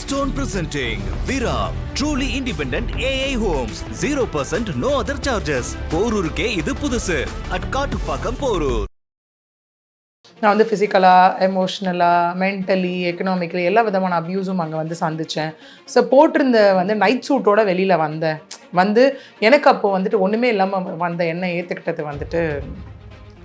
Milestone presenting Vira, truly independent AI homes. 0% no other charges. போரூருக்கே இது புதுசு. At Kattupakkam Porur. நான் வந்து ஃபிசிக்கலாக, எமோஷ்னலாக, மென்டலி, எக்கனாமிக்கலி எல்லா விதமான அப்யூஸும் அங்கே வந்து சந்தித்தேன். ஸோ போட்டிருந்த வந்து நைட் சூட்டோட வெளியில் வந்து எனக்கு அப்போது வந்துட்டு ஒன்றுமே இல்லாமல் வந்த என்னை ஏற்றுக்கிட்டது வந்துட்டு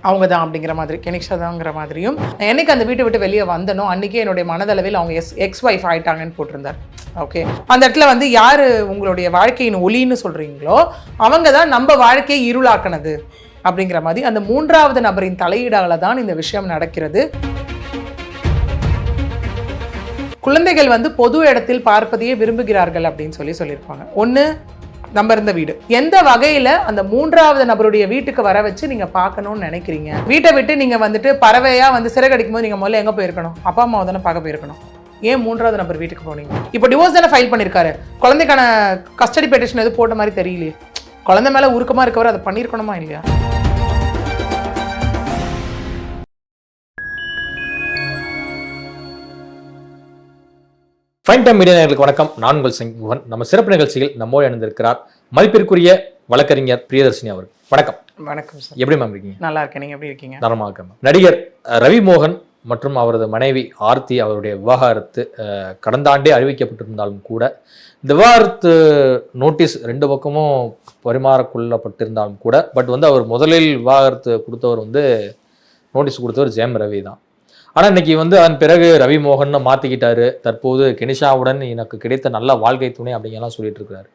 அவங்க தான் அப்படிங்கிற மாதிரி, கெனிக்ஷா தாங்கிற மாதிரியும், என்னைக்கு அந்த வீட்டை விட்டு வெளியே வந்தனோ அன்றைக்கி என்னுடைய மனதளவில் அவங்க எக்ஸ் ஒய்ஃப் ஆகிட்டாங்கன்னு போட்டிருந்தார். ஓகே, அந்த இடத்துல வந்து யார் உங்களுடைய வாழ்க்கையின் ஒளின்னு சொல்கிறீங்களோ அவங்க தான் நம்ம வாழ்க்கையை இருளாக்குனது அப்படிங்கிற மாதிரி அந்த மூன்றாவது நபரின் தலையீடால தான் இந்த விஷயம் நடக்கிறது. குழந்தைகள் வந்து பொது இடத்தில் பார்ப்பதையே விரும்புகிறார்கள் அப்படின்னு சொல்லியிருப்பாங்க. ஒன்று நம்ம இருந்த வீடு, எந்த வகையில் அந்த மூன்றாவது நபருடைய வீட்டுக்கு வர வச்சு நீங்கள் பார்க்கணும்னு நினைக்கிறீங்க? வீட்டை விட்டு நீங்கள் வந்துட்டு பறவையாக வந்து சிறகடிக்கும் போது நீங்கள் முதல்ல எங்கே போயிருக்கணும்? அப்பா அம்மாவை தானே பார்க்க போயிருக்கணும். ஏன் மூன்றாவது நபர் வீட்டுக்கு போனீங்க? இப்போ டிவோர்ஸ் தானே ஃபைல் பண்ணியிருக்காரு, குழந்தைக்கான கஸ்டடி பெட்டிஷன் எதுவும் போட்ட மாதிரி தெரியலையே. குழந்தை மேலே உருக்கமாக இருக்கவர் அதை பண்ணியிருக்கணுமா இல்லையா? ஃபைன் டைம் மீடியா நேயர்களுக்கு வணக்கம். நான் உங்கள் சங்குவன். நம்ம சிறப்பு நிகழ்ச்சியில் நம்மோடு இணைந்திருக்கிறார் மதிப்பிற்குரிய வழக்கறிஞர் பிரியதர்ஷினி அவர். வணக்கம். வணக்கம் சார். எப்படி மேம் இருக்கீங்க? நல்லா இருக்கேன், நீங்க எப்படி இருக்கீங்க? நலமாக இருக்கேன். நடிகர் ரவி மோகன் மற்றும் அவரது மனைவி ஆர்த்தி அவருடைய விவாகரத்து கடந்த ஆண்டே அறிவிக்கப்பட்டிருந்தாலும் கூட இந்த விவாகரத்து நோட்டீஸ் ரெண்டு பக்கமும் பரிமாறக்கொள்ளப்பட்டிருந்தாலும் கூட பட் அவர் முதலில் விவாகரத்து கொடுத்தவர் நோட்டீஸ் கொடுத்தவர் ஜெயம் ரவி தான். ஆனால் இன்னைக்கு அதன் பிறகு ரவி மோகன் மாற்றிக்கிட்டாரு. தற்போது கெனிஷாவுடன் எனக்கு கிடைத்த நல்ல வாழ்க்கை துணை அப்படிங்கலாம் சொல்லிட்டு இருக்கிறாரு.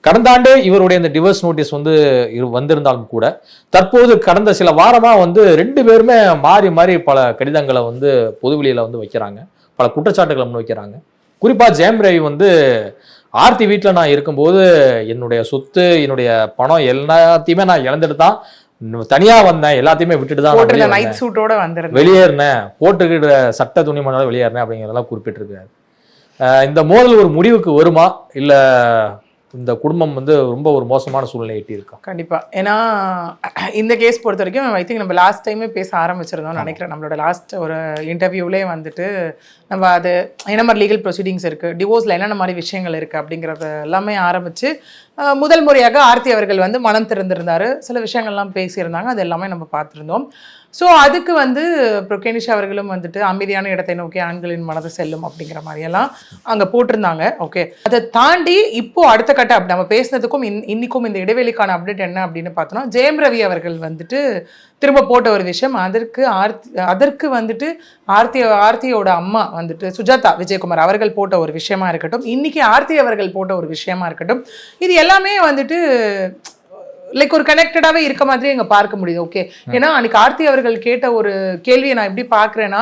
கடந்த ஆண்டே இவருடைய இந்த டிவோர்ஸ் நோட்டீஸ் வந்திருந்தாலும் கூட தற்போது கடந்த சில வாரமாக ரெண்டு பேருமே மாறி மாறி பல கடிதங்களை பொதுவெளியில் வைக்கிறாங்க, பல குற்றச்சாட்டுகளை வைக்கிறாங்க. குறிப்பாக ஜெயம் ரவி ஆர்த்தி வீட்டில் நான் இருக்கும்போது என்னுடைய சொத்து, என்னுடைய பணம் எல்லாத்தையுமே நான் இழந்துட்டு தான் தனியா வந்தேன், எல்லாத்தையுமே விட்டுட்டு தான் நைட் சூட்டோட வெளியேறினேன், போட்டுக்கிற சட்ட துணிமணோட வெளியேறினேன் அப்படிங்கிறதெல்லாம் குறிப்பிட்டிருக்காரு. இந்த மோதல் ஒரு முடிவுக்கு வருமா, இல்ல இந்த குடும்பம் ரொம்ப ஒரு மோசமான சூழ்நிலை எட்டி இருக்கா? கண்டிப்பா. ஏன்னா இந்த கேஸ் பொறுத்த வரைக்கும் ஐ திங்க் நம்ம லாஸ்ட் டைமே பேச ஆரம்பிச்சிருந்தோம்னு நினைக்கிறேன். நம்மளோட லாஸ்ட் ஒரு இன்டர்வியூலே நம்ம அது என்ன மாதிரி லீகல் ப்ரொசீடிங்ஸ் இருக்குது, டிவோர்ஸில் என்னென்ன மாதிரி விஷயங்கள் இருக்குது அப்படிங்கிறத எல்லாமே ஆரம்பித்து முதல் முறையாக ஆர்த்தி அவர்கள் மனம் திறந்திருந்தார், சில விஷயங்கள்லாம் பேசியிருந்தாங்க, அது எல்லாமே நம்ம பார்த்துருந்தோம். ஸோ அதுக்கு அப்புறம் கெனிஷா அவர்களும் அமைதியான இடத்தை நோக்கி ஆண்களின் மனதை செல்லும் அப்படிங்கிற மாதிரியெல்லாம் அங்கே போட்டிருந்தாங்க. ஓகே, அதை தாண்டி இப்போ அடுத்த கட்ட நம்ம பேசினதுக்கும் இன்னைக்கும் இந்த இடைவெளிக்கான அப்டேட் என்ன அப்படின்னு பார்த்தோம்னா, ஜெயம் ரவி அவர்கள் திரும்ப போட்ட ஒரு விஷயம், அதற்கு ஆர்த்தியோட அம்மா சுஜாதா விஜயகுமார் அவர்கள் போட்ட ஒரு விஷயமா இருக்கட்டும், இன்னைக்கு ஆர்த்தி அவர்கள் போட்ட ஒரு விஷயமா இருக்கட்டும், இது எல்லாமே லைக் ஒரு கனெக்டடாகவே இருக்க மாதிரி எங்க பார்க்க முடியுது. ஓகே, ஏன்னா அன்னைக்கு ஆர்த்தி அவர்கள் கேட்ட ஒரு கேள்வியை நான் எப்படி பார்க்குறேன்னா,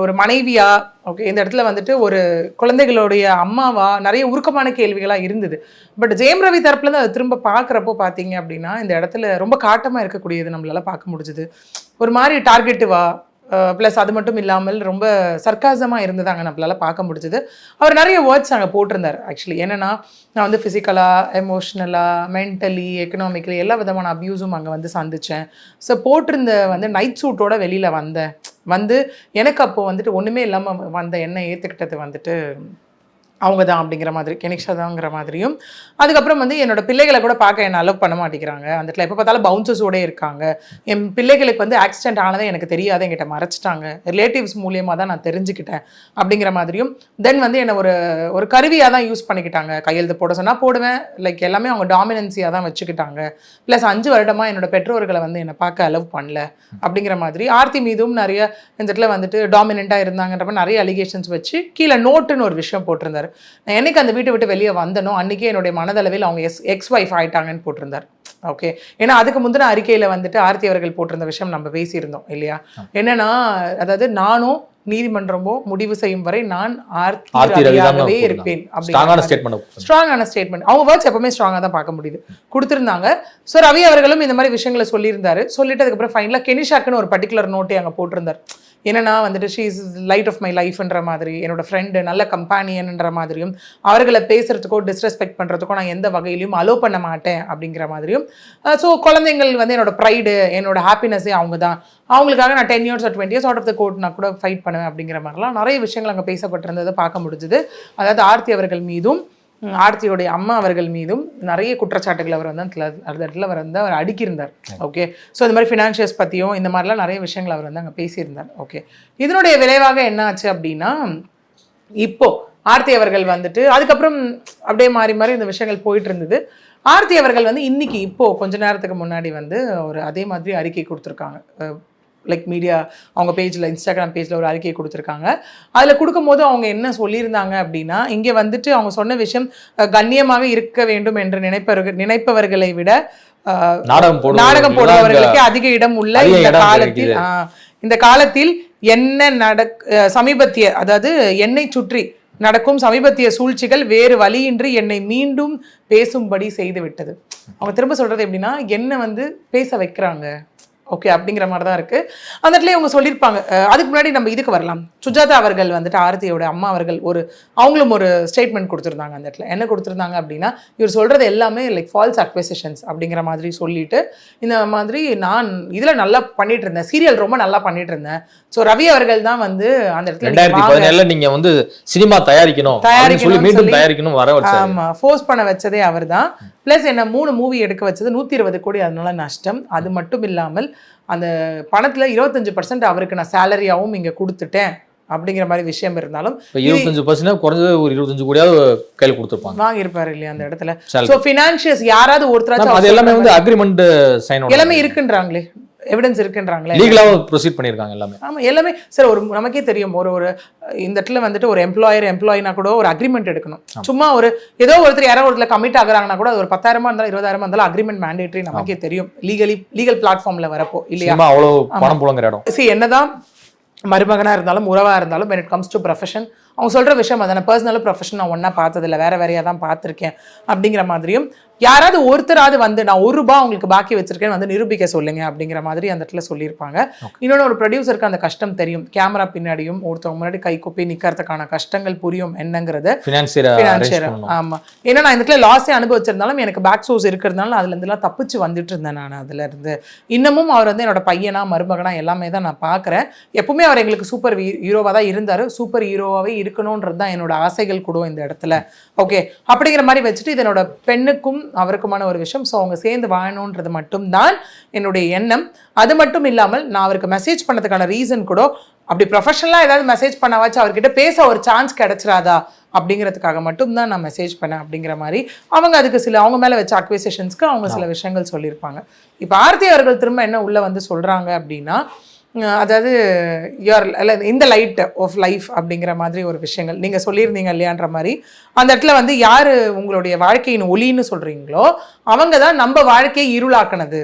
ஒரு மனைவியா, ஓகே, இந்த இடத்துல ஒரு குழந்தைகளுடைய அம்மாவா, நிறைய உருக்கமான கேள்விகளாக இருந்தது. பட் ஜெயம் ரவி தரப்புலேருந்து அதை திரும்ப பார்க்குறப்போ பார்த்தீங்க அப்படின்னா இந்த இடத்துல ரொம்ப காட்டமாக இருக்கக்கூடியது நம்மளால பார்க்க முடிஞ்சுது. ஒரு மாதிரி டார்கெட்டிவா ப்ளஸ் அது மட்டும் இல்லாமல் ரொம்ப சர்க்காசமாக இருந்ததாங்க நம்மளால பார்க்க முடிஞ்சது. அவர் நிறைய வேர்ட்ஸ் அங்கே போட்டிருந்தார். ஆக்சுவலி என்னென்னா, நான் ஃபிசிக்கலாக, எமோஷ்னலாக, மென்டலி, எக்கனாமிக்கலி எல்லா விதமான அப்யூஸும் அங்கே சந்தித்தேன். ஸோ போட்டிருந்த நைட் சூட்டோட வெளியில் வந்து எனக்கு அப்போது ஒன்றுமே இல்லாமல் வந்த என்னை ஏற்றுக்கிட்டது அவங்க தான் அப்படிங்கிற மாதிரி, கெனிக்ஷா தாங்கிற மாதிரியும், அதுக்கப்புறம் என்னோட பிள்ளைகளை கூட பார்க்க என்னை அலோவ் பண்ண மாட்டேங்கிறாங்க. அந்த இடத்துல எப்போ பார்த்தாலும் பவுன்சஸோடே இருக்காங்க. என் பிள்ளைகளுக்கு ஆக்சிடென்ட் ஆனதை எனக்கு தெரியாத, என்கிட்ட மறைச்சிட்டாங்க, ரிலேட்டிவ்ஸ் மூலியமாக தான் நான் தெரிஞ்சுக்கிட்டேன் அப்படிங்கிற மாதிரியும், தென் என்னை ஒரு கருவியாக தான் யூஸ் பண்ணிக்கிட்டாங்க. கையெழுத்து போட சொன்னால் போடுவேன், லைக் எல்லாமே அவங்க டாமினன்சியாக தான் வச்சுக்கிட்டாங்க. ப்ளஸ் 5 வருடமாக என்னோட பெற்றோர்களை என்னை பார்க்க அலோவ் பண்ணல அப்படிங்கிற மாதிரி, ஆர்த்தி மீதும் நிறைய இந்த இடத்துல டாமினண்ட்டாக இருந்தாங்கன்றப்ப நிறைய அலிகேஷன்ஸ் வச்சு கீழே நோட்டுன்னு ஒரு விஷயம் போட்டிருந்தார். நான் என்னைக்கு அந்த வீட்டை விட்டு வெளியே வந்தனோ அன்றைக்கே என்னுடைய மனதளவில் அவங்க எக்ஸ் ஒய்ஃப் ஆகிட்டாங்கன்னு போட்டிருந்தார். ஓகே, ஏன்னா அதுக்கு முந்தின அறிக்கையில் ஆர்த்தி அவர்கள் போட்டிருந்த விஷயம் நம்ம பேசியிருந்தோம் இல்லையா? என்னன்னா, அதாவது நானும் நீதிமன்றமோ முடிவு செய்யும் வரை நான் ஆர்த்தியாகவே இருப்பேன் அப்படின்னு ஸ்ட்ராங்கான ஸ்டேட்மெண்ட். அவங்க வேர்ட்ஸ் எப்பவுமே ஸ்ட்ராங்காக தான் பார்க்க முடியுது கொடுத்துருந்தாங்க. ஸோ ரவி அவர்களும் இந்த மாதிரி விஷயங்களை சொல்லியிருந்தாரு. சொல்லிட்டு அதுக்கப்புறம் ஃபைனலாக கெனிஷாக்குன்னு ஒரு பர்டிகுலர் நோட்டை அங்கே போட்டிருந்தார். என்னன்னா வந்துட்டு she is light of my லைஃப்ன்ற மாதிரி, என்னோட ஃப்ரெண்டு, நல்ல கம்பானியன்ன்ற மாதிரியும், அவர்களை பேசுறதுக்கோ டிஸ்ரெஸ்பெக்ட் பண்ணுறதுக்கோ நான் எந்த வகையிலையும் அலோ பண்ண மாட்டேன் அப்படிங்கிற மாதிரியும். ஸோ குழந்தைங்கள் வந்து என்னோட ப்ரைடு, என்னோட ஹாப்பினஸே அவங்க தான், அவங்களுக்காக நான் 10 years or 20 years out of the court நான் கூட ஃபைட் பண்ணுவேன் அப்படிங்கிற மாதிரிலாம் நிறைய விஷயங்கள் அங்கே பேசப்பட்டிருந்ததை பார்க்க முடிஞ்சுது. அதாவது ஆர்த்தி அவர்கள் மீதும் ஆர்த்தியோடைய அம்மா அவர்கள் மீதும் நிறைய குற்றச்சாட்டுகள் அவர் வந்து அந்த இடத்துல அவர் வந்து அவர் அடுக்கியிருந்தார். ஓகே, ஸோ இந்த மாதிரி ஃபினான்ஷியல்ஸ் பற்றியும் இந்த மாதிரிலாம் நிறைய விஷயங்கள் அவர் வந்து அங்கே பேசியிருந்தார். ஓகே, இதனுடைய விளைவாக என்ன ஆச்சு அப்படின்னா, இப்போ ஆர்த்தி அவர்கள் வந்துட்டு அதுக்கப்புறம் அப்படியே மாறி மாறி இந்த விஷயங்கள் போயிட்டு இருந்தது. ஆர்த்தி அவர்கள் வந்து இன்னைக்கு இப்போ கொஞ்ச நேரத்துக்கு முன்னாடி வந்து ஒரு அதே மாதிரி அறிக்கை கொடுத்துருக்காங்க. லைக் மீடியா அவங்க பேஜில், இன்ஸ்டாகிராம் பேஜில் ஒரு அறிக்கை கொடுத்துருக்காங்க. அதில் கொடுக்கும்போது அவங்க என்ன சொல்லியிருந்தாங்க அப்படின்னா, இங்கே வந்துட்டு அவங்க சொன்ன விஷயம், கண்ணியமாக இருக்க வேண்டும் என்று நினைப்பவர்களை விட நாடகம் போடுபவர்களுக்கு அதிக இடம் உள்ள இந்த காலத்தில் என்ன சமீபத்திய, அதாவது என்னை சுற்றி நடக்கும் சமீபத்திய சூழ்ச்சிகள் வேறு வழியின்றி என்னை மீண்டும் பேசும்படி செய்து விட்டது. அவங்க திரும்ப சொல்றது எப்படின்னா, என்ன வந்து பேச வைக்கிறாங்க. ஓகே, அப்படிங்கிற மாதிரி தான் இருக்குது. அந்த இடத்துல இவங்க சொல்லியிருப்பாங்க. அதுக்கு முன்னாடி நம்ம இதுக்கு வரலாம். சுஜாதா அவர்கள் வந்துட்டு ஆர்த்தியோட அம்மா அவர்கள் அவங்களும் ஒரு ஸ்டேட்மெண்ட் கொடுத்துருந்தாங்க. அந்த இடத்துல என்ன கொடுத்துருந்தாங்க அப்படின்னா, இவர் சொல்கிறது எல்லாமே லைக் ஃபால்ஸ் அக்வசிஷன்ஸ் அப்படிங்கிற மாதிரி சொல்லிட்டு, இந்த மாதிரி நான் இதில் நல்லா பண்ணிட்டு இருந்தேன், சீரியல் ரொம்ப நல்லா பண்ணிட்டு இருந்தேன். ஸோ ரவி அவர்கள் தான் வந்து அந்த இடத்துல 2017 நீங்க வந்து சினிமா தயாரிக்கணும் வர வச்சாரு. ஆமா, ஃபோர்ஸ் பண்ண வச்சதே அவர் தான். பிளஸ் என்ன 3 மூவி எடுக்க வச்சது 120 கோடி, அதனால நஷ்டம். அது மட்டும் இல்லாமல் அந்த பணத்துல 25% அவருக்கு நான் சேலரியாவும் இங்க கொடுத்துட்டேன் அப்படிங்கிற மாதிரி விஷயம் இருந்தாலும் 25% குறைஞ்சது ஒரு 25 கோடியாவது கையில் கொடுத்துருப்பாங்க, வாங்கியிருப்பாரு இல்லையா அந்த இடத்துல. ஸோ ஃபினான்ஷியல்ஸ் யாராவது ஒருத்தராச்சும் அது எல்லாமே வந்து அக்ரிமெண்ட் சைன் எல்லாமே இருக்குன்றாங்களே, எவிடன்ஸ் இருக்குன்றாங்களே, லீகலாக ப்ரொசீட் பண்ணியிருக்காங்க எல்லாமே. ஆமாம், எல்லாமே சார். நமக்கே தெரியும், ஒரு இந்த இடத்துல வந்துட்டு ஒரு எம்ப்ளாயினா கூட ஒரு அக்ரிமெண்ட் எடுக்கணும். சும்மா ஏதோ ஒருத்தர் யாரோ ஒருத்தர் கமிட் ஆகுறாங்கன்னா கூட அது ஒரு 10,000 இருந்தாலும் 20,000 இருந்தாலும் அக்ரிமெண்ட் மேண்டேட்டரி, நமக்கே தெரியும் லீகல் பிளாட்ஃபார்ம்ல வரப்போ இல்லையா. அவ்வளோ பணம் புழங்குற இடம். என்னதான் மருமகனா இருந்தாலும் உறவா இருந்தாலும் when it comes to profession, அவங்க சொல்ற விஷயம் அதான, பர்சனலும் ப்ரொஃபஷன் நான் ஒன்னா பார்த்ததில்ல, வேறையா தான் பார்த்துருக்கேன் அப்படிங்கிற மாதிரியும், யாராவது ஒருத்தராவது வந்து நான் ₹1 உங்களுக்கு பாக்கி வச்சிருக்கேன்னு வந்து நிரூபிக்க சொல்லுங்க அப்படிங்கிற மாதிரி அந்த இடத்துல சொல்லியிருப்பாங்க. இன்னொன்று, ஒரு ப்ரொடியூசருக்கு அந்த கஷ்டம் தெரியும், கேமரா பின்னாடியும் ஒருத்தவங்க முன்னாடி கை குப்பி நிற்கிறதுக்கான கஷ்டங்கள் புரியும் என்னங்கிறது. ஆமா, ஏன்னா நான் இந்த இடத்துல லாஸே அனுபவிச்சிருந்தாலும் எனக்கு பேக் சோர்ஸ் இருக்கிறதுனால அதுல இருந்துலாம் தப்பிச்சு வந்துட்டு இருந்தேன் நான். அதுல இருந்து இன்னமும் அவர் வந்து என்னோட பையனா மருமகனா எல்லாமே தான் நான் பார்க்குறேன். எப்பவுமே அவர் எங்களுக்கு சூப்பர் ஹீரோவா தான் இருந்தாரு, சூப்பர் ஹீரோவாவே இருக்கணும்ன்றது தான் என்னோட ஆசைகள் கூட இந்த இடத்துல. ஓகே, அப்படிங்கிற மாதிரி வச்சுட்டு இது என்னோட பெண்ணுக்கும் அவருக்குமான ஒரு விஷயம். ஸோ அவங்க சேர்ந்து வாழணுன்றது மட்டும்தான் என்னுடைய எண்ணம். அது மட்டும் இல்லாமல் நான் அவருக்கு மெசேஜ் பண்ணதுக்கான ரீசன் கூட, அப்படி ப்ரொஃபஷனலாக ஏதாவது மெசேஜ் பண்ணாவாச்சு அவர்கிட்ட பேச ஒரு சான்ஸ் கிடைச்சிடாதா அப்படிங்கிறதுக்காக மட்டும்தான் நான் மெசேஜ் பண்ணேன் அப்படிங்கிற மாதிரி அவங்க அதுக்கு அவங்க மேலே வச்ச அக்விசிஷன்ஸ்க்கு அவங்க சில விஷயங்கள் சொல்லியிருப்பாங்க. இப்போ ஆர்த்தி அவர்கள் திரும்ப என்ன உள்ள வந்து சொல்கிறாங்க அப்படின்னா, அதாவது இந்த லைட் ஆஃப் லைஃப் அப்படிங்கிற மாதிரி ஒரு விஷயங்கள் நீங்கள் சொல்லியிருந்தீங்க இல்லையான்ற மாதிரி, அந்த இடத்துல வந்து யார் உங்களுடைய வாழ்க்கையின் ஒளின்னு சொல்கிறீங்களோ அவங்க தான் நம்ம வாழ்க்கையை இருளாக்குனது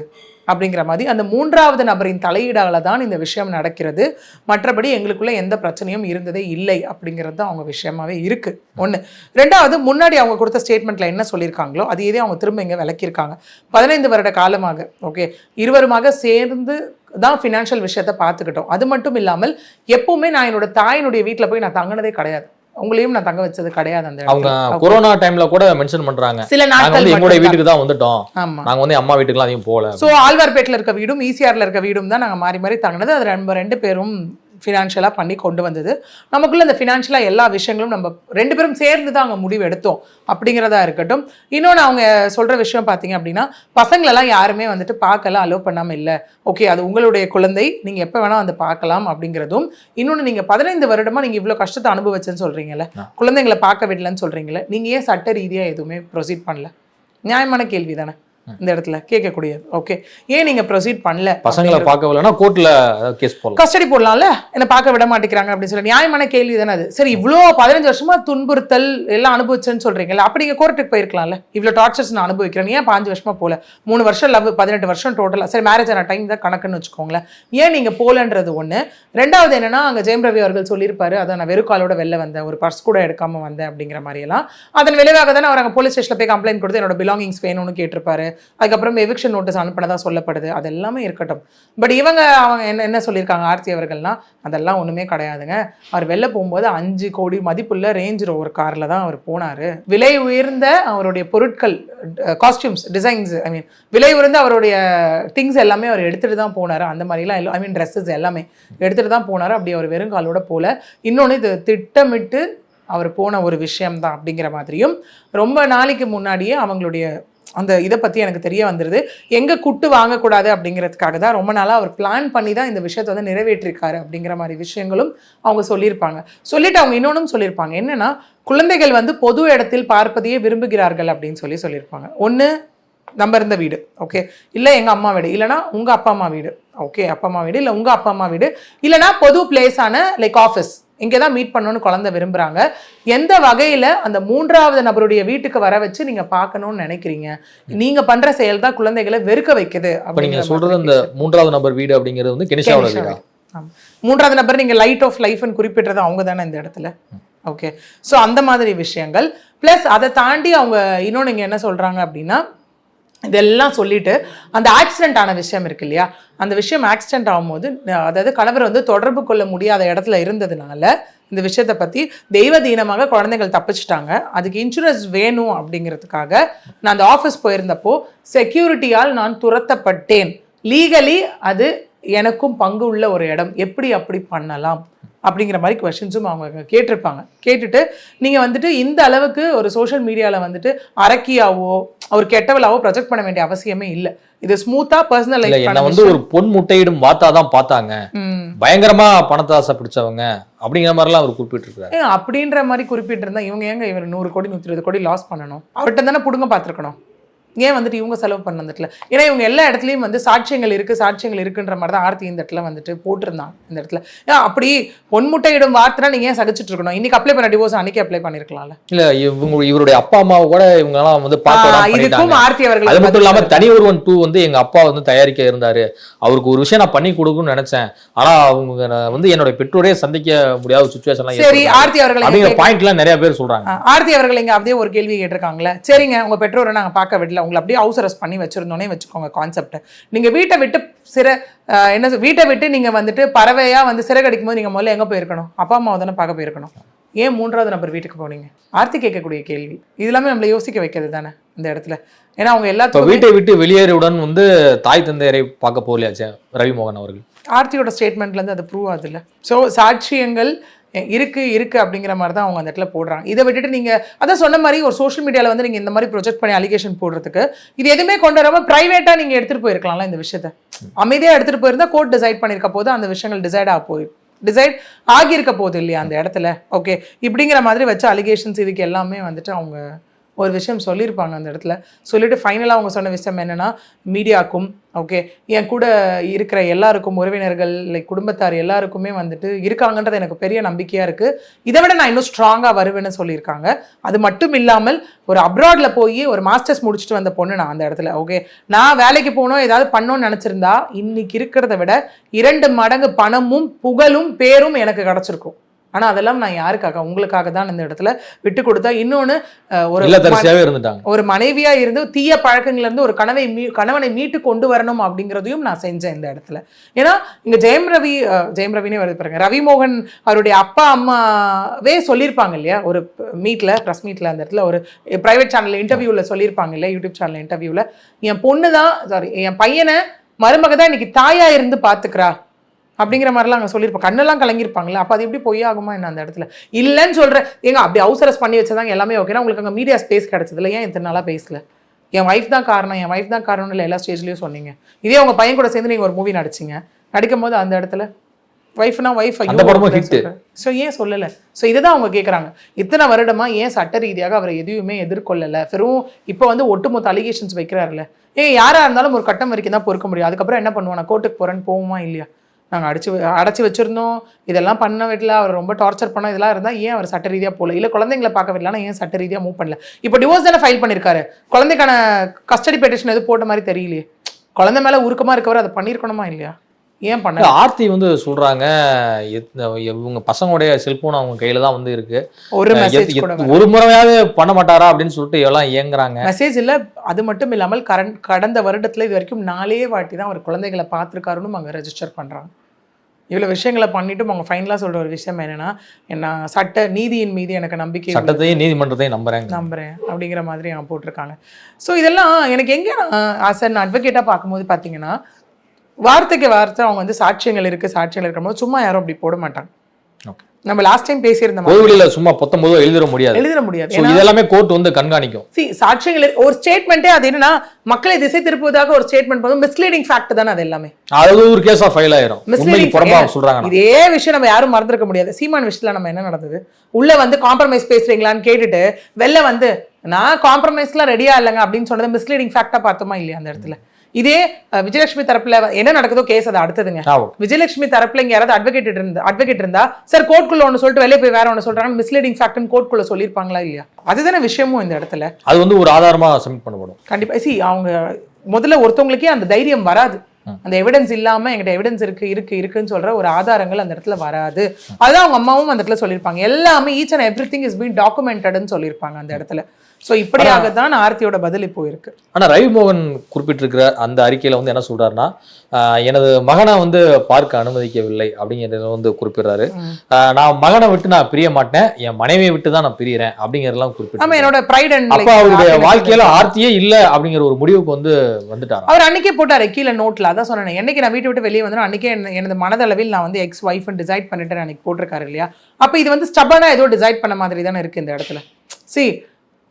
அப்படிங்கிற மாதிரி, அந்த 3வது நபரின் தலையீடால தான் இந்த விஷயம் நடக்கிறது, மற்றபடி எங்களுக்குள்ள எந்த பிரச்சனையும் இருந்ததே இல்லை அப்படிங்கிறது அவங்க விஷயமாவே இருக்கு. 1. 2வது, முன்னாடி அவங்க கொடுத்த ஸ்டேட்மெண்ட்ல என்ன சொல்லியிருக்காங்களோ அது இதே அவங்க திரும்ப இங்கே விளக்கியிருக்காங்க. 15 வருட காலமாக ஓகே இருவருமாக சேர்ந்து தான் ஃபினான்ஷியல் விஷயத்த பார்த்துக்கிட்டோம். அது மட்டும் இல்லாமல் எப்பவுமே நான் என்னோட தாயினுடைய வீட்டில் போய் நான் தங்கினதே கிடையாது, உங்களையும் நான் தங்க வச்சது கிடையாது. அந்த அவங்க கொரோனா டைம்ல கூட மென்ஷன் பண்றாங்க, சில நாட்கள் எங்களுடைய வீட்டுக்கு தான் வந்துட்டோம், நாங்க வந்து அம்மா வீட்டுக்குலாம் அதிகம் போகல. ஸோ ஆழ்வார்பேட்டில் இருக்க வீடும் ஈசிஆர்ல இருக்க வீடும் தான் நாங்கள் மாறி மாறி தங்கினது. அது நம்ம 2 பேரும் ஃபினான்ஷியலாக பண்ணி கொண்டு வந்தது. நமக்குள்ள இந்த ஃபினான்ஷியலாக எல்லா விஷயங்களும் நம்ம 2 பேரும் சேர்ந்து தான் அங்கே முடிவு எடுத்தோம் அப்படிங்கிறதா இருக்கட்டும். இன்னொன்று அவங்க சொல்கிற விஷயம் பார்த்தீங்க அப்படின்னா, பசங்களெல்லாம் யாருமே வந்துட்டு பார்க்கலாம் அலோவ் பண்ணாமல் இல்லை, ஓகே அது உங்களுடைய குழந்தை, நீங்கள் எப்போ வேணால் வந்து பார்க்கலாம் அப்படிங்கிறதும். இன்னொன்று, நீங்கள் 15 வருடமாக நீங்கள் இவ்வளோ கஷ்டத்தை அனுபவிச்சேன்னு சொல்கிறீங்கல்ல, குழந்தைங்களை பார்க்க விடலன்னு சொல்கிறீங்களே, நீங்கள் ஏன் சட்ட ரீதியாக எதுவுமே ப்ரொசீட் பண்ணல? நியாயமான கேள்வி தானே இந்த இடத்துல கேட்கக்கூடியது. ஓகே, ஏன் நீங்க ப்ரொசீட் பண்ணல? பசங்களை பார்க்கவில்லைன்னா கோர்ட்ல கேஸ் போடலாம், கஸ்டடி போடலாம்ல, என்ன பார்க்க விட மாட்டேங்கிறாங்க அப்படின்னு சொல்லி நியாயமான கேள்வி தானே அது. சரி, இவ்வளோ 15 வருஷமா துன்புறுத்தல் எல்லாம் அனுபவிச்சேன்னு சொல்றீங்கல்ல, அப்படி நீங்க கோர்ட்டுக்கு போயிருக்கலாம்ல, இவ்வளோ டார்ச்சர்ஸ் நான் அனுபவிக்கிறேன், ஏன் 5 வருஷமா போல? 3 வருஷம் லவ், 18 வருஷம் டோட்டலா. சரி, மேரேஜ் ஆன டைம் தான் கணக்குன்னு வச்சுக்கோங்களேன், ஏன் நீங்க போலன்றது 1. 2வது என்னன்னா, அங்க ஜெயம் ரவி அவர்கள் சொல்லியிருப்பாரு, அதான் நான் வெறுக்காலோட வெளில வந்தேன், ஒரு பர்ஸ் கூட எடுக்காம வந்தேன் அப்படிங்கிற மாதிரி எல்லாம். அதன் விளைவாக தானே அவர் அங்கே போலீஸ் ஸ்டேஷன்ல போய் கம்ப்ளைண்ட் கொடுத்து என்னோட பிலாங்கிங்ஸ் வேணும்னு கேட்டிருப்பாரு. அதுக்கப்புறம் எவிக்ஷன் நோட்டீஸ் அனுப்பினதா சொல்லப்படுது, அது எல்லாமே இருக்கட்டும். பட் அவங்க என்ன சொல்லியிருக்காங்க ஆர்த்தி அவர்கள்னா, அதெல்லாம் ஒன்றுமே கிடையாதுங்க. அவர் வெளில போகும்போது 5 கோடி மதிப்புள்ள ரேஞ்ச் ரோவர் காரில் தான் அவர் போனார். விலை உயர்ந்த அவருடைய பொருட்கள், காஸ்டியூம்ஸ், டிசைன்ஸ், ஐ மீன் விலை உயர்ந்த அவருடைய திங்ஸ் எல்லாமே அவர் எடுத்துகிட்டு தான் போனார். அந்த மாதிரிலாம் ஐ மீன் ட்ரெஸ்ஸஸ் எல்லாமே எடுத்துகிட்டு தான் போனார். அப்படி அவர் வெறுங்காலோட போல. இன்னொன்று இது திட்டமிட்டு அவர் போன ஒரு விஷயம்தான் அப்படிங்கிற மாதிரியும், ரொம்ப நாளைக்கு முன்னாடியே அவங்களுடைய அந்த இதை பற்றி எனக்கு தெரிய வந்துடுது. எங்கே குட்டு வாங்கக்கூடாது அப்படிங்கிறதுக்காக தான் ரொம்ப நாளாக அவர் பிளான் பண்ணி தான் இந்த விஷயத்தை வந்து நிறைவேற்றிருக்காரு அப்படிங்கிற மாதிரி விஷயங்களும் அவங்க சொல்லியிருப்பாங்க. சொல்லிட்டு அவங்க இன்னொன்றும் சொல்லியிருப்பாங்க, என்னென்னா குழந்தைகள் வந்து பொது இடத்தில் பார்ப்பதையே விரும்புகிறார்கள் அப்படின்னு சொல்லியிருப்பாங்க. ஒன்று நம்ம இருந்த வீடு, ஓகே, இல்லை எங்கள் அம்மா வீடு, இல்லைனா உங்கள் அப்பா அம்மா வீடு, ஓகே, அப்பா அம்மா வீடு, இல்லை உங்கள் அப்பா அம்மா வீடு, இல்லைனா பொது பிளேஸான லைக் ஆஃபீஸ், இங்கே தான் மீட் பண்ணணும்னு குழந்தை விரும்புகிறாங்க. எந்த வகையில் அந்த 3வது நபருடைய வீட்டுக்கு வர வச்சு நீங்கள் பார்க்கணும்னு நினைக்கிறீங்க? நீங்கள் பண்ணுற செயல் தான் குழந்தைகளை வெறுக்க வைக்குது. அப்போ நீங்கள் சொல்கிறது அந்த 3வது நபர் வீடு அப்படிங்கிறது வந்து கெனிஷாவோட வீடா? 3வது நபர் நீங்கள் லைட் ஆஃப் லைஃப்னு குறிப்பிட்டது அவங்க தானே இந்த இடத்துல, ஓகே. ஸோ அந்த மாதிரி விஷயங்கள் ப்ளஸ் அதை தாண்டி அவங்க இன்னொன்று இங்கே என்ன சொல்கிறாங்க அப்படின்னா, இதெல்லாம் சொல்லிட்டு அந்த ஆக்சிடென்ட் ஆன விஷயம் இருக்கு இல்லையா, அந்த விஷயம் ஆக்சிடென்ட் ஆகும்போது, அதாவது கணவர் வந்து தொடர்பு கொள்ள முடியாத இடத்துல இருந்ததுனால இந்த விஷயத்தை பற்றி தெய்வதீனமாக குழந்தைகள் தப்பிச்சிட்டாங்க, அதுக்கு இன்சூரன்ஸ் வேணும் அப்படிங்கிறதுக்காக நான் அந்த ஆஃபீஸ் போயிருந்தப்போ செக்யூரிட்டியால் நான் துரத்தப்பட்டேன், லீகலி அது எனக்கும் பங்கு உள்ள ஒரு இடம், எப்படி அப்படி பண்ணலாம் அப்படிங்கிற மாதிரி கொஸ்டின்ஸும் அவங்க கேட்டிருப்பாங்க. கேட்டுட்டு நீங்கள் வந்துட்டு இந்த அளவுக்கு ஒரு சோஷியல் மீடியாவில் வந்துட்டு அரக்கியாவோ ஒரு கெட்டவளாவோ ப்ரொஜெக்ட் பண்ண வேண்டிய அவசியமே இல்லை. இது ஸ்மூத்தா பர்சனல் லைஃப் என்ன வந்து ஒரு பொன் முட்டையிடும் வார்த்தாதான் பார்த்தாங்க, பயங்கரமா பணத்தாசை பிடிச்சவங்க அப்படிங்கிற மாதிரிலாம் அவர் குறிப்பிட்டிருக்காரு. அப்படின்ற மாதிரி குறிப்பிட்டிருந்தா இவங்க ஏங்க இவர் 100 கோடி 120 கோடி லாஸ் பண்ணணும்? அவர்கிட்ட தானே புடுங்க பார்த்துருக்கணும். ஏன் வந்துட்டு இவங்க செலவு பண்ணதுல? ஏன்னா இவங்க எல்லா இடத்துலையும் வந்து சாட்சியங்கள் இருக்குன்ற மாதிரி தான் ஆர்த்தி இந்த இடத்துல வந்துட்டு போட்டிருந்தாங்க. இந்த இடத்துல அப்படி பொன்முட்டையிடும் வார்த்தை நீங்க ஏன் சகிச்சுட்டு இருக்கணும்? இன்னைக்கு அப்ளை பண்ண டிவோர்ஸ் அன்னைக்கு அப்ளை பண்ணிருக்கலாம்ல. இல்ல இவருடைய அப்பா அம்மாவை கூட இவங்க எல்லாம் வந்து இதுக்கும் ஆர்த்தி அவர்கள், அது மட்டும் இல்லாம தனி ஒருவன் 2 வந்து எங்க அப்பா வந்து தயாரிக்க இருந்தாரு, அவருக்கு ஒரு விஷயம் நான் பண்ணி கொடுக்கணும்னு நினைச்சேன், ஆனா அவங்க வந்து என்னோட பெற்றோரே சந்திக்க முடியாத சிச்சுவேஷன்லாம். சரி, ஆர்த்தி அவர்கள் பாயிண்ட்லாம் நிறைய பேர் சொல்றாங்க. ஆர்த்தி அவர்கள் இங்க அப்படியே ஒரு கேள்வி கேட்டிருக்காங்களே, சரிங்க உங்க பெற்றோரை நாங்க பார்க்க விடல, உங்களை அப்படியே ஹவுஸ் அரெஸ்ட் பண்ணி வச்சிருந்தோன்னே வச்சுக்கோங்க கான்செப்ட். நீங்க வீட்டை விட்டு நீங்க வந்துட்டு பறவையா வந்து சிறகடிக்கும் போது நீங்க முதல்ல எங்க போயிருக்கணும்? அப்பா அம்மாவை தானே பார்க்க போயிருக்கணும். ஏன் 3வது நபர் வீட்டுக்கு போனீங்க? ஆர்த்தி கேட்கக்கூடிய கேள்வி இது எல்லாமே நம்மளை யோசிக்க வைக்கிறது தானே இந்த இடத்துல. ஏன்னா அவங்க எல்லாத்தையும் வீட்டை விட்டு வெளியேறியுடன் வந்து தாய் தந்தையரை பார்க்க போகலையாச்சு ரவிமோகன் அவர்கள். ஆர்த்தியோட ஸ்டேட்மெண்ட்ல இருந்து அது ப்ரூவ் ஆகுது இல்லை. ஸோ சாட்சியங்கள் இருக்கு அப்படிங்கிற மாதிரி தான் அவங்க அந்த இடத்துல போடுறாங்க. இதை விட்டுட்டு நீங்க அதான் சொன்ன மாதிரி ஒரு சோஷியல் மீடியாவில் வந்து நீங்க இந்த மாதிரி ப்ரொஜெக்ட் பண்ணி அலிகேஷன் போடுறதுக்கு இது எதுவுமே கொண்டு வராம பிரைவேட்டா நீங்க எடுத்துட்டு போயிருக்கலாம்ல. இந்த விஷயத்த அமைதியா எடுத்துட்டு போயிருந்தா கோர்ட் டிசைட் பண்ணிருக்க போது அந்த விஷயங்கள் டிசைட் ஆகியிருக்க போகுது இல்லையா அந்த இடத்துல, ஓகே. இப்படிங்கிற மாதிரி வச்ச அலிகேஷன்ஸ் இதுக்கு எல்லாமே வந்துட்டு அவங்க ஒரு விஷயம் சொல்லியிருப்பாங்க அந்த இடத்துல. சொல்லிட்டு ஃபைனலாக அவங்க சொன்ன விஷயம் என்னென்னா, மீடியாவுக்கும் ஓகே என் கூட இருக்கிற எல்லாருக்கும், உறவினர்கள் லைக் குடும்பத்தார் எல்லாருக்குமே வந்துட்டு இருக்காங்கன்றது எனக்கு பெரிய நம்பிக்கையாக இருக்குது. இதை விட நான் இன்னும் ஸ்ட்ராங்காக வருவேன்னு சொல்லியிருக்காங்க. அது மட்டும் இல்லாமல் ஒரு அப்ராடில் போய் ஒரு மாஸ்டர்ஸ் முடிச்சுட்டு வந்த பொண்ணு நான் அந்த இடத்துல, ஓகே, நான் வேலைக்கு போகணும் ஏதாவது பண்ணணும்னு நினச்சிருந்தா இன்னைக்கு இருக்கிறத விட 2 மடங்கு பணமும் புகழும் பேரும் எனக்கு கிடச்சிருக்கும். ஆனால் அதெல்லாம் நான் யாருக்காக? உங்களுக்காக தான் இந்த இடத்துல விட்டு கொடுத்தா. இன்னொன்று ஒரு மனைவியா இருந்து தீய பழக்கங்கள்ல இருந்து ஒரு கணவனை மீட்டு கொண்டு வரணும் அப்படிங்கிறதையும் நான் செஞ்சேன் இந்த இடத்துல. ஏன்னா இங்க ஜெயம் ரவினே வருது பாருங்க, ரவிமோகன் அவருடைய அப்பா அம்மாவே சொல்லியிருப்பாங்க இல்லையா ஒரு ப்ரெஸ் மீட்ல அந்த இடத்துல ஒரு பிரைவேட் சேனல் இன்டர்வியூல சொல்லியிருப்பாங்க இல்லையா, யூடியூப் சேனல் இன்டர்வியூல, என் பொண்ணு தான் என் பையனை மருமக தான் இன்னைக்கு தாயா இருந்து பாத்துக்கிறா அப்படிங்கிற மாதிரிலாம் அங்கே சொல்லியிருப்போம். கண்ணெல்லாம் கலங்கிருப்பாங்களே. அப்போ அது எப்படி பொய்யாகுமா என்ன அந்த இடத்துல? இல்லைன்னு சொல்கிறேன். ஏங்க அப்படி ஹவுஸ் அரெஸ்ட் பண்ணி வச்சதாங்க எல்லாமே ஓகேனா உங்களுக்கு அங்கே மீடியா ஸ்பேஸ் கிடச்சதில்ல, ஏன் இத்தனை நாளாக பேசல? என் ஒய்ஃப் தான் காரணம் இல்லை எல்லா ஸ்டேஜ்லேயும் சொன்னீங்க. இதே உங்கள் பையன் கூட சேர்ந்து நீங்கள் ஒரு மூவி நடிக்கும் போது அந்த இடத்துல ஒய்ஃப்னா ஒய்ஃப் ஸோ ஏன் சொல்லலை? ஸோ இதை தான் அவங்க கேட்குறாங்க. இத்தனை வருடமாக ஏன் சட்ட ரீதியாக அவரை எதுவுமே எதிர்கொள்ளலை? வெறும் இப்போ வந்து ஒட்டுமொத்த அலிகேஷன்ஸ் வைக்கிறாருல்ல. ஏன் யாராக இருந்தாலும் ஒரு கட்டம் வரைக்கும் தான் பொறுக்க முடியும். அதுக்கப்புறம் என்ன பண்ணுவோம்? நான் கோர்ட்டுக்கு போகிறேன்னு போவோமா இல்லையா? நாங்கள் அடைச்சி வச்சுருந்தோம், இதெல்லாம் பண்ண வீட்டில் அவர் ரொம்ப டார்ச்சர் பண்ணோம், இதெல்லாம் இருந்தால் ஏன் அவர் சட்ட ரீதியாக போகல? இல்லை குழந்தைங்களை பார்க்க விடலாம், ஏன் சட்ட ரீதியாக மூவ் பண்ணல? இப்போ டிவோர்ஸ் தானே ஃபைல் பண்ணியிருக்காரு, குழந்தைக்கான கஸ்டடி பெட்டிஷன் எதுவும் போட்ட மாதிரி தெரியலையே. குழந்தை மேலே உருக்கமாக இருக்கவர் அதை பண்ணியிருக்கணுமா இல்லையா? ஏன் பண்ண ஆர்த்தி வந்து சொல்றாங்க இவங்க பசங்களுடைய செல்போன் அவங்க கையில தான் வந்து இருக்கு, ஒரு மெசேஜ் கூட ஒரு முறையாவது பண்ண மாட்டாரா அப்படின்னு சொல்லிட்டு எல்லாம் ஏங்குறாங்க. மெசேஜ் இல்ல. அது மட்டும் இல்லாமல் கடந்த வருடத்துல இது வரைக்கும் 4 வாட்டி தான் அவர் குழந்தைகளை பார்த்துருக்காருன்னு அங்க ரெஜிஸ்டர் பண்றாங்க. இவ்வளவு விஷயங்களை பண்ணிட்டும் அவங்க ஃபைனலா சொல்ற ஒரு விஷயம் என்னன்னா, என்ன சட்ட நீதியின் மீது எனக்கு நம்பிக்கை, சட்டத்தையும் நீதிமன்றத்தையும் நம்புறேன் அப்படிங்கிற மாதிரி அவங்க போட்டிருக்காங்க. ஸோ இதெல்லாம் எனக்கு எங்க ஆஸ் அன் அட்வொகேட்டா பார்க்கும்போது பாத்தீங்கன்னா, வார்த்தைக்கு வார்த்தை அவங்க வந்து சாட்சியங்கள் இருக்கும்போது சும்மா யாரும் அப்படி போட மாட்டாங்க. நம்ம லாஸ்ட் டைம் பேசியிருந்த கோவிலில் சும்மா 19 எழுதிட முடியாது. இதெல்லாமே கோர்ட் வந்து கண்காணிக்கும். சாட்சியங்கள் ஒரு ஸ்டேட்மெண்ட்டே அது என்னன்னா, மக்களை திசை திருப்புவதாக ஒரு ஸ்டேட்மெண்ட் போதும், மிஸ்லீடிங் ஃபேக்ட் தானே அது எல்லாமே. அது ஒரு கேஸா ஃபைல் ஆயிரும். சொல்றாங்க இதே விஷயம் நம்ம யாரும் மறந்துருக்க முடியாது. சீமான் விஷயத்துல நம்ம என்ன நடந்தது, உள்ள வந்து காம்ப்ரமைஸ் பேசுறீங்களான்னு கேட்டுட்டு வெளில வந்து நான் காம்ப்ரமைஸ்லாம் ரெடியா இல்லைங்க அப்படின்னு சொன்னது மிஸ்லீடிங் ஃபேக்டா பார்த்தோமா இல்லையா அந்த இடத்துல. இதே விஜயலட்சுமி தரப்புல என்ன நடக்குதோ கேஸ் அது அடுத்ததுங்க. விஜயலட்சுமி தரப்புல இங்க யாராவது அட்வொகேட் இருந்தா சார் கோர்ட்குள்ள ஒன்னு சொல்லிட்டு வெளியே போய் வேற ஒன்னு சொல்றாங்க, மிஸ்லீடிங் ஃபேக்ட்னு கோர்ட்குள்ள சொல்லிருப்பாங்களா இல்லையா? அதுதானே விஷயமும் இந்த இடத்துல. அது வந்து ஒரு ஆதாரமா சப்மிட் பண்ணப்படும் கண்டிப்பா. அவங்க முதல்ல ஒருத்தவங்களுக்கே அந்த தைரியம் வராது. அந்த எவிடன்ஸ் இல்லாம எங்கிட்ட எவிடன்ஸ் இருக்குன்னு சொல்ற ஒரு ஆதாரங்கள் அந்த இடத்துல வராது. அதுதான் அவங்க அம்மாவும் அந்த இடத்துல சொல்லியிருப்பாங்க. எல்லாமே each and everything is been டாக்குமெண்டட்னு சொல்லியிருப்பாங்க அந்த இடத்துல. ஸோ இப்படியாக தான் ஆர்த்தியோட பதில் இப்போ இருக்கு. ஆனால் ரவிமோகன் குறிப்பிட்டிருக்கிற அந்த அறிக்கையில வந்து என்ன சொல்றாருன்னா, எனது மகனை வந்து பார்க்க அனுமதிக்கவில்லை அப்படிங்கிறத வந்து குறிப்பிடுறாரு. நான் மகனை விட்டு நான் பிரிய மாட்டேன், என் மனைவியை விட்டு தான் நான் பிரியறேன் அப்படிங்கிறதெல்லாம் குறிப்பிட்டு என்னோட பிரைட் அண்ட் அப்ப அவருடைய வாழ்க்கையில ஆர்த்தியே இல்ல அப்படிங்கிற ஒரு முடிவுக்கு வந்து வந்துட்டாரு. அவர் அன்னைக்கே போட்டாரு கீழே நோட்ல. அதான் சொன்னேன், என்னைக்கு நான் வீட்டை விட்டு வெளியே வந்தேன் அன்னைக்கே எனது மனதளவில் நான் வந்து எக்ஸ் ஒய்ஃப் டிசைட் பண்ணிட்டு அன்னைக்கு போட்டிருக்காரு இல்லையா. அப்ப இது வந்து ஸ்டபனா ஏதோ டிசைட் பண்ண மாதிரி தானே இருக்கு இந்த இடத்துல. சி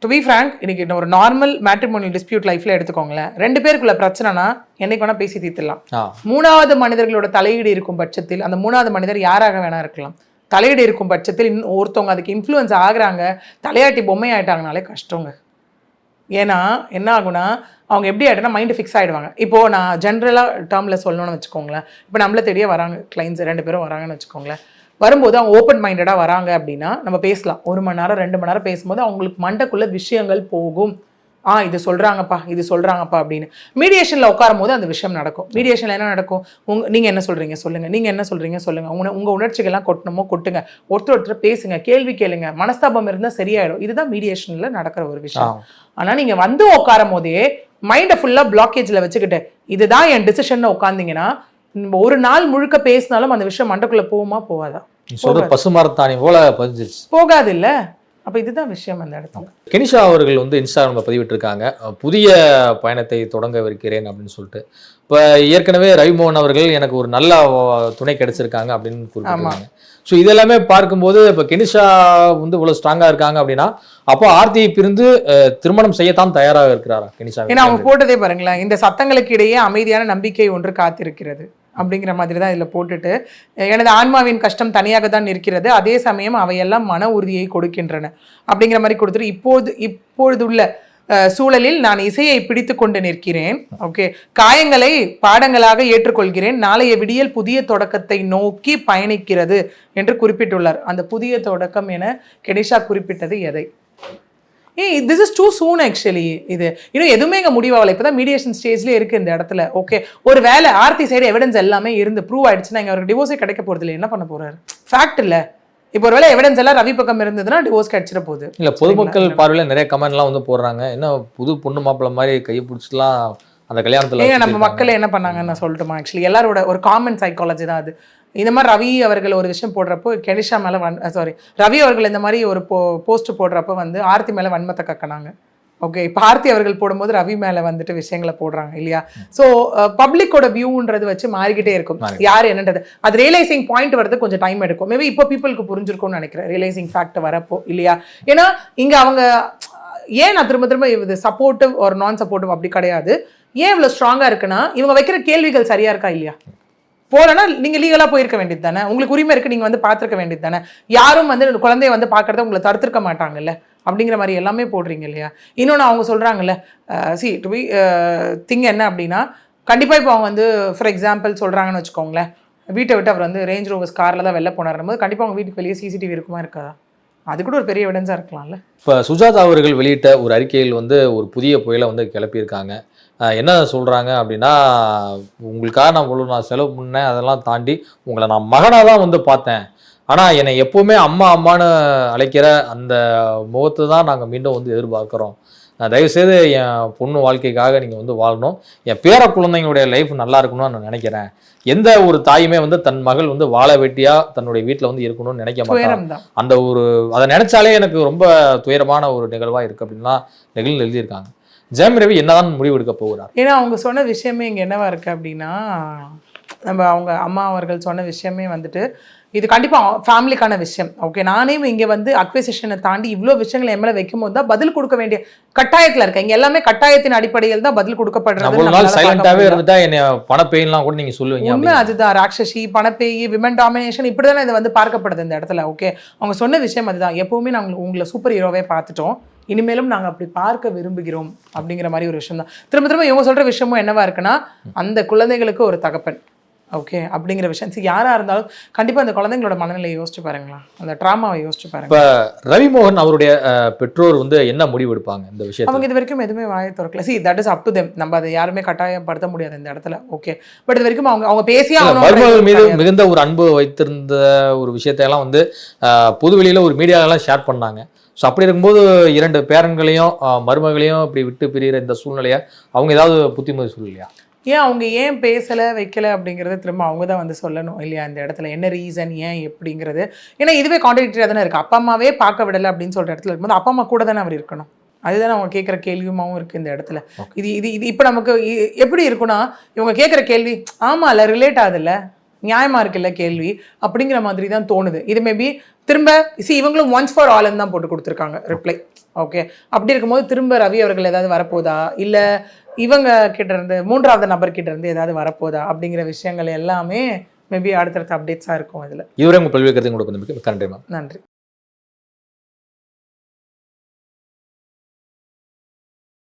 டு பி ஃப்ராங்க், இன்னைக்கு ஒரு நார்மல் மேட்ரிமோனியல் டிஸ்பியூட் லைஃப்ல எடுத்துக்கோங்களேன், 2 பேருக்குள்ள பிரச்சனைனா என்னைக்கு வேணா பேசி தீர்த்துலாம். 3வது மனிதர்களோட தலையீடு இருக்கும் பட்சத்தில் அந்த 3வது மனிதர் யாராக வேணா இருக்கலாம். தலையீடு இருக்கும் பட்சத்தில் ஒருத்தவங்க அதுக்கு இன்ஃப்ளூயன்ஸ் ஆகுறாங்க, தலையாட்டி பொம்மை ஆயிட்டாங்கனாலே கஷ்டங்க. ஏன்னா என்ன ஆகுனா, அவங்க எப்படி ஆகிட்டனா மைண்டு ஃபிக்ஸ் ஆகிடுவாங்க. இப்போது நான் ஜென்ரலாக டேர்மில் சொல்லணும்னு வச்சுக்கோங்களேன், இப்போ நம்மள தெரிய வராங்க கிளைண்ட்ஸ் 2 பேரும் வராங்கன்னு வச்சுக்கோங்களேன். வரும்போது அவங்க ஓப்பன் மைண்டடாக வராங்க அப்படின்னா நம்ம பேசலாம். 1 மணி நேரம் 2 மணி நேரம் பேசும்போது அவங்களுக்கு மண்டைக்குள்ள விஷயங்கள் போகும். இது சொல்கிறாங்கப்பா அப்படின்னு. மீடியேஷனில் உட்காரும் போது அந்த விஷயம் நடக்கும். மீடியேஷனில் என்ன நடக்கும், நீங்கள் என்ன சொல்கிறீங்க சொல்லுங்கள், நீங்கள் என்ன சொல்கிறீங்க சொல்லுங்கள், உங்கள் உணர்ச்சிகள்லாம் கொட்டணுமோ கொட்டுங்க, ஒருத்தர் பேசுங்க, கேள்வி கேளுங்க, மனஸ்தாபம் இருந்தால் சரியாயிடும். இதுதான் மீடியேஷனில் நடக்கிற ஒரு விஷயம். ஆனால் நீங்கள் வந்து உட்காரும் போதே மைண்டை ஃபுல்லாக பிளாக்கேஜில் வச்சுக்கிட்டு இதுதான் என் டிசிஷன் உட்காந்திங்கன்னா, ஒரு நாள் முழுக்க பேசினாலும் அந்த விஷயம் மண்டைக்குள்ள போகுமா போகாதா? பசுமரத்தாணி போல பதிஞ்சிருச்சு, போகாது இல்ல. அப்ப இதுதான் விஷயம் அந்த இடத்துல. கெனிஷா அவர்கள் வந்து இன்ஸ்டாகிராம்ல பதிவிட்டிருக்காங்க, புதிய பயணத்தை தொடங்கவிருக்கிறேன் அப்படின்னு சொல்லிட்டு. இப்போ ஏற்கனவே ரவிமோகன் அவர்கள் எனக்கு ஒரு நல்ல துணை கிடைச்சிருக்காங்க அப்படின்னு குறிப்பிட்டிருக்காங்க. ஸோ இதெல்லாமே பார்க்கும்போது இப்போ கெனிஷா வந்து இவ்வளவு ஸ்ட்ராங்கா இருக்காங்க அப்படின்னா, அப்போ ஆர்த்தியை பிரிந்து திருமணம் செய்யத்தான் தயாராக இருக்கிறாரா கெனிஷா? ஏன்னா அவங்க போட்டதே பாருங்களேன், இந்த சத்தங்களுக்கு இடையே அமைதியான நம்பிக்கை ஒன்று காத்திருக்கிறது அப்படிங்கிற மாதிரி தான் இதில் போட்டுட்டு, எனது ஆன்மாவின் கஷ்டம் தனியாக தான் இருக்கிறது, அதே சமயம் அவையெல்லாம் மன உறுதியை கொடுக்கின்றன அப்படிங்கிற மாதிரி கொடுத்துட்டு, இப்பொழுதுள்ள சூழலில் நான் இசையை பிடித்து கொண்டு நிற்கிறேன். ஓகே, காயங்களை பாடங்களாக ஏற்றுக்கொள்கிறேன், நாளைய விடியல் புதிய தொடக்கத்தை நோக்கி பயணிக்கிறது என்று குறிப்பிட்டுள்ளார். அந்த புதிய தொடக்கம் என கெனிஷா குறிப்பிட்டது எதை? This is two soon actually. இது இன்னும் எதுவுமே இங்கே முடிவாகலை. இப்போ தான் மீடியேஷன் ஸ்டேஜ்லேயே இருக்குது இந்த இடத்துல. ஓகே, ஒரு வேலை ஆர்த்தி சைடு எவிடன்ஸ் எல்லாமே இருந்து ப்ரூவ் ஆயிடுச்சுன்னா இங்கே அவருக்கு டிவோர்ஸே கிடைக்க போகிறது இல்லை. என்ன பண்ண போறாரு? ஃபேக்ட் இல்லை. இப்போ ஒரு வேலை எவிடன்ஸ் எல்லாம் ரவி பக்கம் இருந்ததுன்னா டிவோர்ஸ் கிடைச்சிட போகுது. இல்லை, பொதுமக்கள் பார்வையில் நிறைய கமெண்ட்லாம் வந்து போடுறாங்க, என்ன புது பொண்ணு மாப்பிள்ள மாதிரி கையை பிடிச்சிலாம் அந்த கல்யாணத்தில். நம்ம மக்கள் என்ன பண்ணாங்கன்னு நான் சொல்லட்டுமா? ஆக்சுவலி எல்லாரோட ஒரு காமன் சைக்காலஜி தான் அது. இந்த மாதிரி ரவி அவர்கள் ஒரு விஷயம் போடுறப்போ கெனிஷா மேலே ரவி அவர்கள் இந்த மாதிரி ஒரு போஸ்ட் போடுறப்போ வந்து ஆர்த்தி மேலே வன்மத்தை கக்கினாங்க. ஓகே, இப்போ ஆர்த்தி அவர்கள் போடும்போது ரவி மேலே வந்துட்டு விஷயங்களை போடுறாங்க இல்லையா? ஸோ பப்ளிக்கோட வியூன்றது வச்சு மாறிக்கிட்டே இருக்கும். யார் என்னன்றது அது ரியலைசிங் பாயிண்ட் வரது கொஞ்சம் டைம் எடுக்கும். மேபி இப்போ பீப்புளுக்கு புரிஞ்சிருக்கும்னு நினைக்கிறேன் ரியலைசிங் ஃபேக்ட் வரப்போ இல்லையா? ஏன்னா இங்கே அவங்க ஏன் நான் திரும்ப இது சப்போர்ட்டிவ் ஒரு நான் சப்போர்ட்டிவ் அப்படி கிடையாது. ஏன் இவ்வளோ ஸ்ட்ராங்காக இருக்குன்னா, இவங்க வைக்கிற கேள்விகள் சரியா இருக்கா இல்லையா? போலன்னா நீங்க லீகலா போயிருக்க வேண்டியது தானே, உங்களுக்கு உரிமை இருக்கு, நீங்க வந்து பார்த்துருக்க வேண்டியது தானே. யாரும் வந்து குழந்தைய வந்து பார்க்கறத உங்களை தடுத்திருக்க மாட்டாங்கல்ல அப்படிங்கிற மாதிரி எல்லாமே போடுறீங்க இல்லையா? இன்னொன்று அவங்க சொல்றாங்கல்ல, சி டு பி திங் என்ன அப்படின்னா, கண்டிப்பா இப்போ அவங்க வந்து ஃபார் எக்ஸாம்பிள் சொல்றாங்கன்னு வச்சுக்கோங்களேன், வீட்டை விட்டு அவர் வந்து ரேஞ்ச் ரோவர்ஸ் கார்ல தான் வெளில போனாருன்னு போது கண்டிப்பா அவங்க வீட்டுக்கு வெளியே சிசிடிவி இருக்குமா இருக்காதா? அது கூட ஒரு பெரிய எவிடன்ஸா இருக்கலாம்ல. இப்போ சுஜாதா அவர்கள் வெளியிட்ட ஒரு அறிக்கையில் வந்து ஒரு புதிய புயலை வந்து கிளப்பியிருக்காங்க. என்ன சொல்கிறாங்க அப்படின்னா, உங்களுக்காக நான் செலவு பண்ணேன், அதெல்லாம் தாண்டி உங்களை நான் மகனாக தான் வந்து பார்த்தேன். ஆனால் என்னை எப்போவுமே அம்மா அம்மான்னு அழைக்கிற அந்த முகத்தை தான் நாங்கள் மீண்டும் வந்து எதிர்பார்க்குறோம். தயவுசெய்து என் பொண்ணு வாழ்க்கைக்காக நீங்கள் வந்து வாழணும், என் பேர குழந்தைங்களுடைய லைஃப் நல்லா இருக்கணும்னு நான் நினைக்கிறேன். எந்த ஒரு தாயுமே வந்து தன் மகள் வந்து வாழ வெட்டியாக தன்னுடைய வீட்டில் வந்து இருக்கணும்னு நினைக்க மாட்டாங்க. அந்த ஒரு அதை நினைச்சாலே எனக்கு ரொம்ப துயரமான ஒரு நிகழ்வாக இருக்குது அப்படின்லாம் நிகழ்வு எழுதியிருக்காங்க. ஜெயம் ரவி என்னதான் முடிவு எடுக்க போகிறார்? ஏன்னா அவங்க சொன்ன விஷயமே இங்கே என்னவா இருக்கு அப்படின்னா, நம்ம அவங்க அம்மா அவர்கள் சொன்ன விஷயமே வந்துட்டு இது கண்டிப்பாக ஃபேமிலிக்கான விஷயம். ஓகே, நானே இங்கே வந்து அக்விசிஷனை தாண்டி இவ்வளோ விஷயங்களை என் மேலே வைக்கும் போது தான் பதில் கொடுக்க வேண்டிய கட்டாயத்தில் இருக்கேன். இங்கே எல்லாமே கட்டாயத்தின் அடிப்படையில் தான் பதில் கொடுக்கப்படுறது. சைலண்டாவே இருந்துட்டா என்ன பணப்பேயெல்லாம் கூட நீங்க சொல்லுவீங்க. உண்மை அதுதான். ராட்சசி, பணப்பேய், விமன் டாமினேஷன் இப்படி தானே இது வந்து பார்க்கப்படுது இந்த இடத்துல. ஓகே, அவங்க சொன்ன விஷயம் அதுதான். எப்பவுமே நாங்கள் உங்களை சூப்பர் ஹீரோவே பார்த்துட்டோம், இனிமேலும் நாங்கள் அப்படி பார்க்க விரும்புகிறோம் அப்படிங்கிற மாதிரி ஒரு விஷயம் தான். திரும்ப திரும்ப இவங்க சொல்ற விஷயமும் என்னவா இருக்குன்னா, அந்த குழந்தைகளுக்கு ஒரு தகப்பன், ஓகே அப்படிங்கிற விஷயம். சரி, யாராக இருந்தாலும் கண்டிப்பாக அந்த குழந்தைங்களோட மனநிலையை யோசிச்சு பாருங்களா, அந்த ட்ராமாவை யோசிச்சு பாருங்க. இப்போ ரவிமோகன் அவருடைய பெற்றோர் வந்து என்ன முடிவு எடுப்பாங்க இந்த விஷயம்? அவங்க இது வரைக்கும் எதுவுமே வாயை திறக்கல. C, that is up to them. நம்ம அதை யாருமே கட்டாயப்படுத்த முடியாது இந்த இடத்துல. ஓகே, பட் இது வரைக்கும் அவங்க பேசியே மருமகள் மீது மிகுந்த ஒரு அன்பு வைத்திருந்த ஒரு விஷயத்தையெல்லாம் வந்து பொதுவெளியில ஒரு மீடியாவெல்லாம் ஷேர் பண்ணாங்க. ஸோ அப்படி இருக்கும்போது 2 பேரன்களையும் மருமகளையும் இப்படி விட்டு பிரிகிற இந்த சூழ்நிலையை அவங்க ஏதாவது புத்திமதி சொல்லலையா? ஏன் அவங்க ஏன் பேசலை வைக்கலை அப்படிங்கிறத திரும்ப அவங்க தான் வந்து சொல்லணும் இல்லையா இந்த இடத்துல, என்ன ரீசன், ஏன் எப்படிங்கிறது. ஏன்னா இதுவே கான்ட்ராடிக்டரியாக தானே இருக்குது. அப்பா அம்மாவே பார்க்க விடலை அப்படின்னு சொல்கிற இடத்துல இருக்கும்போது அப்பா அம்மா கூட தானே அவர் இருக்கணும். அதுதானே அவங்க கேட்குற கேள்வியுமாவும் இருக்குது இந்த இடத்துல. இது இப்போ நமக்கு எப்படி இருக்குன்னா, இவங்க கேட்குற கேள்வி ஆமாம்ல, ரிலேட் ஆகுதுல்ல, நியாயமாக இருக்குல்ல கேள்வி அப்படிங்கிற மாதிரி தான் தோணுது. இது மேபி திரும்ப இவங்களும் ஒன்ஸ் ஃபார் ஆல்னு தான் போட்டு கொடுத்துருக்காங்க ரிப்ளை. ஓகே, அப்படி இருக்கும்போது திரும்ப ரவி அவர்கள் ஏதாவது வரப்போதா, இல்லை இவங்க கிட்ட இருந்து 3வது நபர் கிட்ட இருந்து ஏதாவது வரப்போதா அப்படிங்கிற விஷயங்கள் எல்லாமே மேபி அடுத்தடுத்த அப்டேட்ஸாக இருக்கும். அதில் இதுவரை உங்கள் பல்வேறு கருத்து கொடுக்க நன்றி. நன்றி.